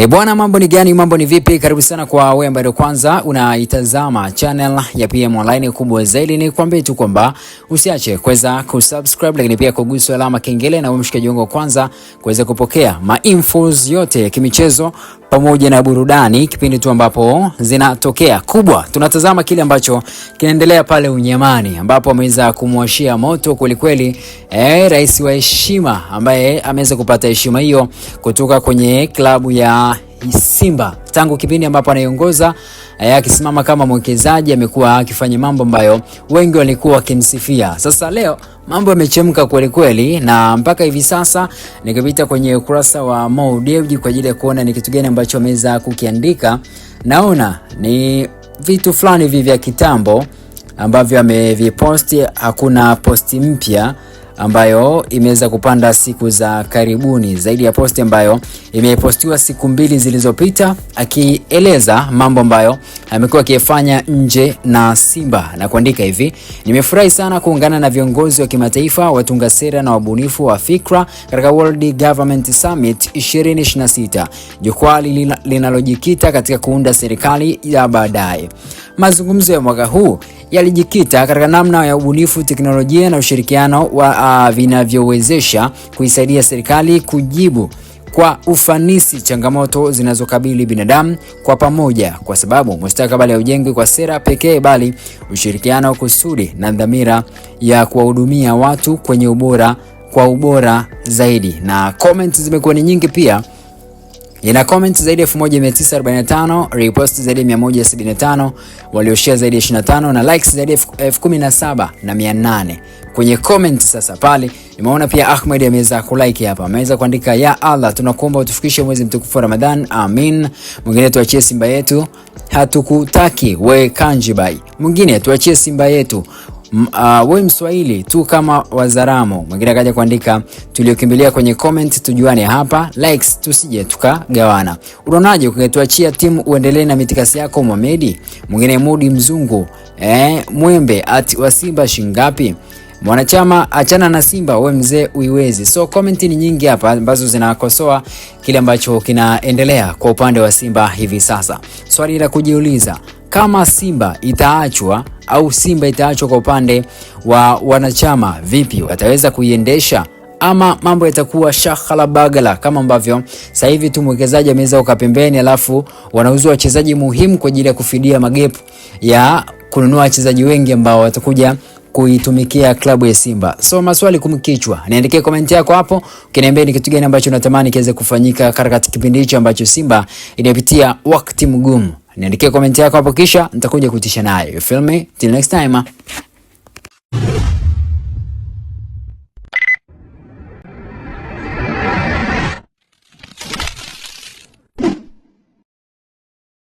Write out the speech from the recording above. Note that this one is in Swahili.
Bwana, mambo ni gani? Mambo ni vipi? Karibu sana kwa wewe ambaye kwanza unaitazama channel ya PM Online. Kubwa zaidi ni kwambie tu kwamba usiache kuweza kusubscribe, lakini pia kugusa alama kengele na umshike wangu kwanza kuweza kupokea infos yote ya kimichezo pamoja na burudani kipindi tu ambapo zinatokea. Kubwa tunatazama kile ambacho kinaendelea pale Unyamani, ambapo ameweza kumwashia moto kweli rais wa heshima ambaye ameweza kupata heshima hiyo kutoka kwenye klabu ya Simba tangu kipindi ambapo anaiongoza, akisimama kama mwekezaji. Amekuwa akifanya mambo ambayo wengi walikuwa wakimsifia. Sasa leo mambo yamechemka kweli na mpaka hivi sasa nikipita kwenye ukurasa wa Mo Dewji kwa ajili ya kuona ni kitu gani ambacho ameweza kukiandika, naona ni vitu fulani vya kitambo ambavyo ameviposti. Hakuna posti mpya ambayo imeweza kupanda siku za karibuni zaidi ya posti ambayo imepostiwa siku mbili zilizopita, akieleza mambo ambayo amekuwa akifanya nje na Simba na kuandika hivi: nimefurahi sana kuungana na viongozi wa kimataifa, watunga sera na wabunifu wa fikra katika World Government Summit 2026, jukwaa linalojikita katika kuunda serikali ya baadaye. Mazungumzo ya mwaka huu yalijikita katika namna ya ubunifu, teknolojia na ushirikiano wa vinavyowezesha kuisaidia serikali kujibu kwa ufanisi changamoto zinazokabili binadamu kwa pamoja, kwa sababu mustakabali haujengwi kwa sera pekee bali ushirikiano, kusudi na dhamira ya kuwahudumia watu kwenye ubora zaidi. Na comments zimekuwa ni nyingi pia. Ina comments zaidi ya 1945, repost zaidi ya 175, walioshare zaidi ya 25 na likes zaidi ya 17,800 kwenye comments. Sasa pale nimeona pia Ahmed ameweza kulike hapa, ameweza kuandika: ya Allah, tunakuomba utufikishe mwezi mtukufu wa Ramadhan, amin. Mwingine, tuachie Simba yetu, hatukutaki we Kanjibai. Mwingine, tuachie Simba yetu, we Mswahili tu kama Wazaramo. Mwingine akaja kuandika: tuliokimbilia kwenye comment tujuane hapa, likes tusije tukagawana. Unaonaje ukituachia timu uendelee na mitikasi yako Mohamed? Mwingine, Mudi Mzungu Mwembe wa Simba shingapi? Mwanachama, achana na Simba we mzee uiwezi. So comment ni nyingi hapa ambazo zinakosoa kile ambacho kinaendelea kwa upande wa Simba hivi sasa. Swali la kujiuliza, kama Simba itaachwa au Simba itaachwa kwa upande wa wanachama, vipi wataweza kuiendesha? Ama mambo yatakuwa shakhala bagala kama ambavyo sasa hivi tu mwekezaji ameweza ukapembeni, alafu wanauzwa wachezaji muhimu kwa ajili ya kufidia magepu ya kununua wachezaji wengi ambao watakuja kuitumikia klabu ya Simba. So maswali kumkichwa. Niandikie comment yako hapo, ukiniambia ni kitu gani ambacho unatamani kiweze kufanyika katika kipindi hicho ambacho Simba inapitia wakati mgumu. Niandikie comment yako hapo, kisha nitakuja kutisha nayo. You feel me? Till next time.